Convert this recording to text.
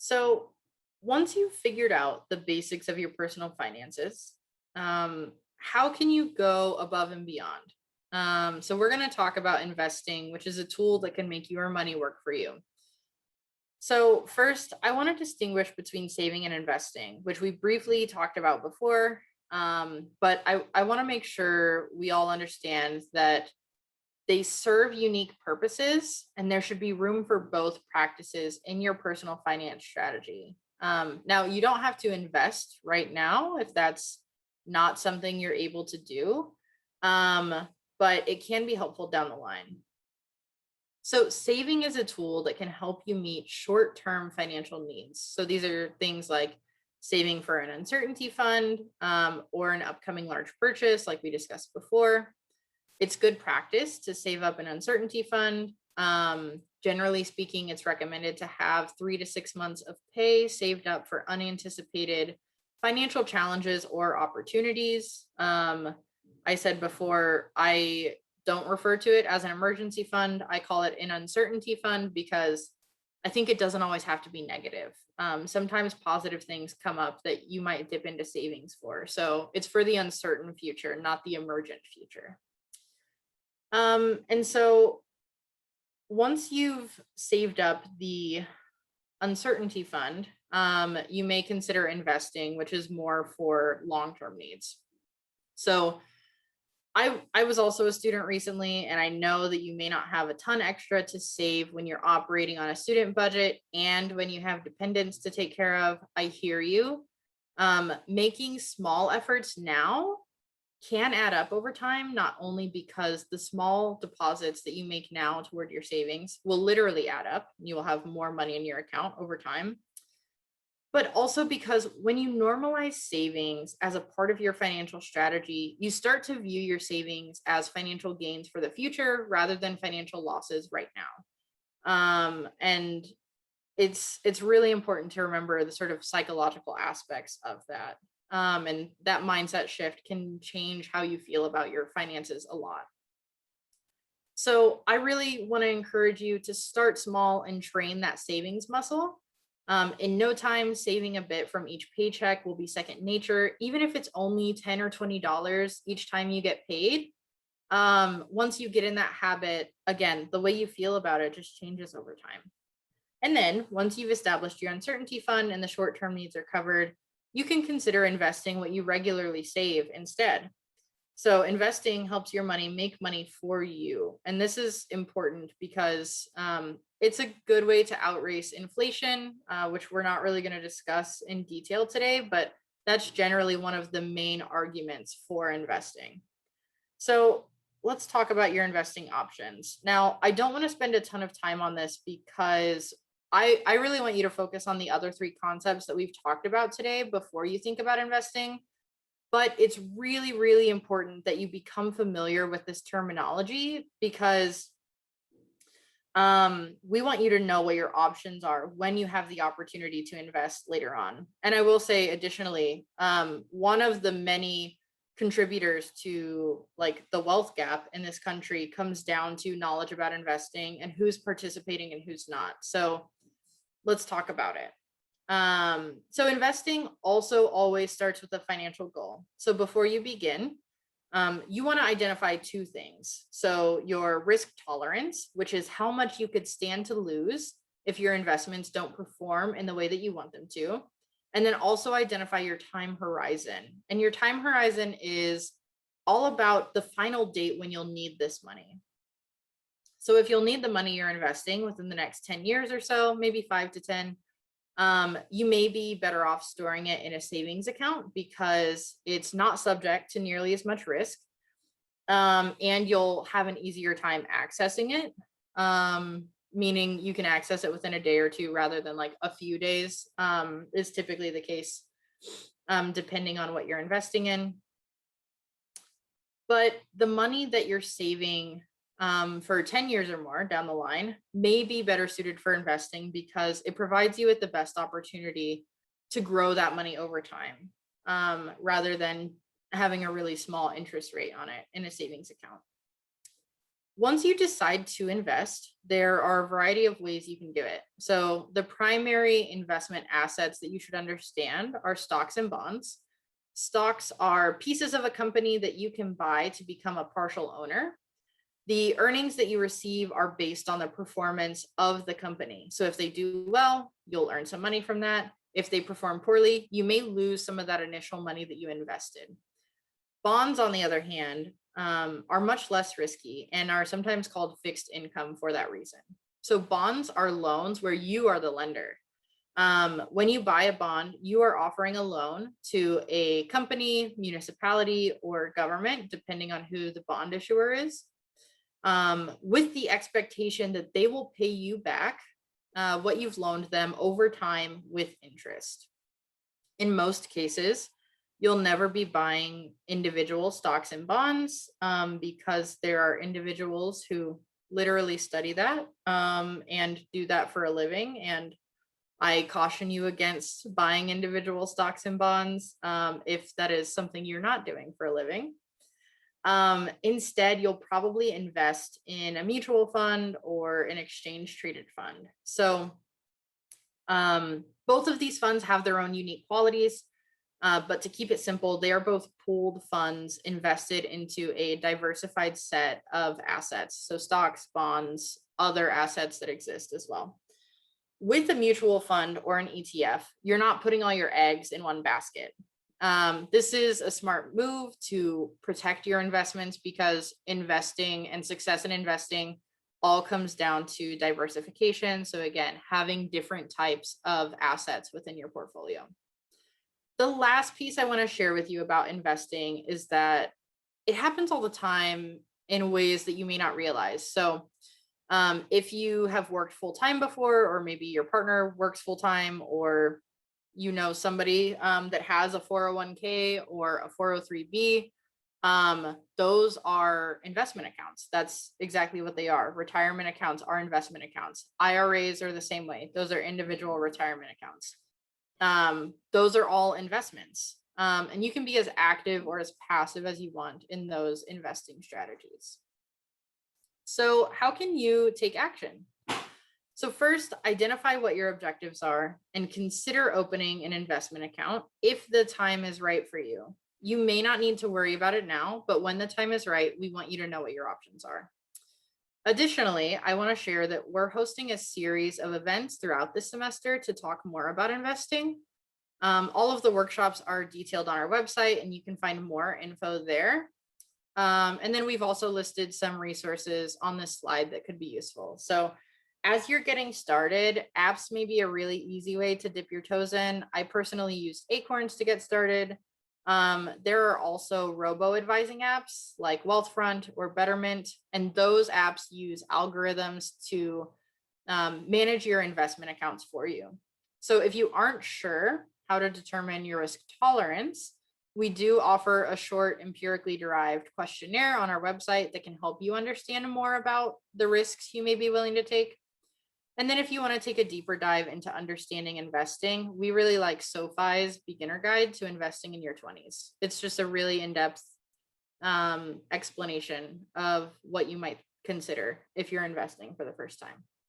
So once you've figured out the basics of your personal finances, how can you go above and beyond? So we're going to talk about investing, which is a tool that can make your money work for you. So first, I want to distinguish between saving and investing, which we briefly talked about before. But I want to make sure we all understand that they serve unique purposes, and there should be room for both practices in your personal finance strategy. Now, you don't have to invest right now if that's not something you're able to do, but it can be helpful down the line. So, saving is a tool that can help you meet short term financial needs. So, these are things like saving for an uncertainty fund or an upcoming large purchase, like we discussed before. It's good practice to save up an uncertainty fund. Generally speaking, it's recommended to have 3 to 6 months of pay saved up for unanticipated financial challenges or opportunities. I said before, I don't refer to it as an emergency fund. I call it an uncertainty fund because I think it doesn't always have to be negative. Sometimes positive things come up that you might dip into savings for. So it's for the uncertain future, not the emergent future. And so once you've saved up the uncertainty fund, you may consider investing, which is more for long-term needs. So I was also a student recently, and I know that you may not have a ton extra to save when you're operating on a student budget and when you have dependents to take care of. I hear you. Making small efforts now can add up over time, not only because the small deposits that you make now toward your savings will literally add up. You will have more money in your account over time, but also because when you normalize savings as a part of your financial strategy, you start to view your savings as financial gains for the future rather than financial losses right now. And it's really important to remember the sort of psychological aspects of that. And that mindset shift can change how you feel about your finances a lot. So I really want to encourage you to start small and train that savings muscle. In no time, saving a bit from each paycheck will be second nature, even if it's only $10 or $20 each time you get paid. Once you get in that habit, again, the way you feel about it just changes over time. And then once you've established your uncertainty fund and the short term needs are covered, you can consider investing what you regularly save instead. So, investing helps your money make money for you. And this is important because it's a good way to outrace inflation, which we're not really going to discuss in detail today, but that's generally one of the main arguments for investing. So, let's talk about your investing options. Now, I don't want to spend a ton of time on this because I really want you to focus on the other three concepts that we've talked about today before you think about investing. But it's really, really important that you become familiar with this terminology because we want you to know what your options are when you have the opportunity to invest later on. And I will say, additionally, one of the many contributors to like the wealth gap in this country comes down to knowledge about investing and who's participating and who's not. So let's talk about it. So investing also always starts with a financial goal. So before you begin, you want to identify two things. So your risk tolerance, which is how much you could stand to lose if your investments don't perform in the way that you want them to. And then also identify your time horizon. And your time horizon is all about the final date when you'll need this money. So if you'll need the money you're investing within the next 10 years or so, maybe 5 to 10, you may be better off storing it in a savings account because it's not subject to nearly as much risk. And you'll have an easier time accessing it, meaning you can access it within a day or two rather than like a few days, is typically the case, depending on what you're investing in. But the money that you're saving for 10 years or more down the line may be better suited for investing because it provides you with the best opportunity to grow that money over time, rather than having a really small interest rate on it in a savings account. Once you decide to invest, there are a variety of ways you can do it. So, the primary investment assets that you should understand are stocks and bonds. Stocks are pieces of a company that you can buy to become a partial owner. The earnings that you receive are based on the performance of the company. So, if they do well, you'll earn some money from that. If they perform poorly, you may lose some of that initial money that you invested. Bonds, on the other hand, are much less risky and are sometimes called fixed income for that reason. So, bonds are loans where you are the lender. When you buy a bond, you are offering a loan to a company, municipality, or government, depending on who the bond issuer is, with the expectation that they will pay you back what you've loaned them over time with interest. In most cases, you'll never be buying individual stocks and bonds because there are individuals who literally study that and do that for a living. And I caution you against buying individual stocks and bonds if that is something you're not doing for a living. Instead, you'll probably invest in a mutual fund or an exchange traded fund. So, both of these funds have their own unique qualities, but to keep it simple, they are both pooled funds invested into a diversified set of assets. So, stocks, bonds, other assets that exist as well. With a mutual fund or an ETF, you're not putting all your eggs in one basket. This is a smart move to protect your investments because investing and success in investing all comes down to diversification. So, again, having different types of assets within your portfolio. The last piece I want to share with you about investing is that it happens all the time in ways that you may not realize. So, if you have worked full time before, or maybe your partner works full time, or you know somebody that has a 401k or a 403b, those are investment accounts. That's exactly what they are. Retirement accounts are investment accounts. IRAs are the same way. Those are individual retirement accounts. Those are all investments. And you can be as active or as passive as you want in those investing strategies. So, how can you take action? So, first, identify what your objectives are and consider opening an investment account if the time is right for you. You may not need to worry about it now, but when the time is right, we want you to know what your options are. Additionally, I want to share that we're hosting a series of events throughout this semester to talk more about investing. All of the workshops are detailed on our website, and you can find more info there. And then we've also listed some resources on this slide that could be useful. So, as you're getting started, apps may be a really easy way to dip your toes in. I personally use Acorns to get started. There are also robo-advising apps like Wealthfront or Betterment, and those apps use algorithms to manage your investment accounts for you. So, if you aren't sure how to determine your risk tolerance, we do offer a short empirically derived questionnaire on our website that can help you understand more about the risks you may be willing to take. And then if you want to take a deeper dive into understanding investing, we really like SoFi's beginner guide to investing in your 20s. It's just a really in-depth explanation of what you might consider if you're investing for the first time.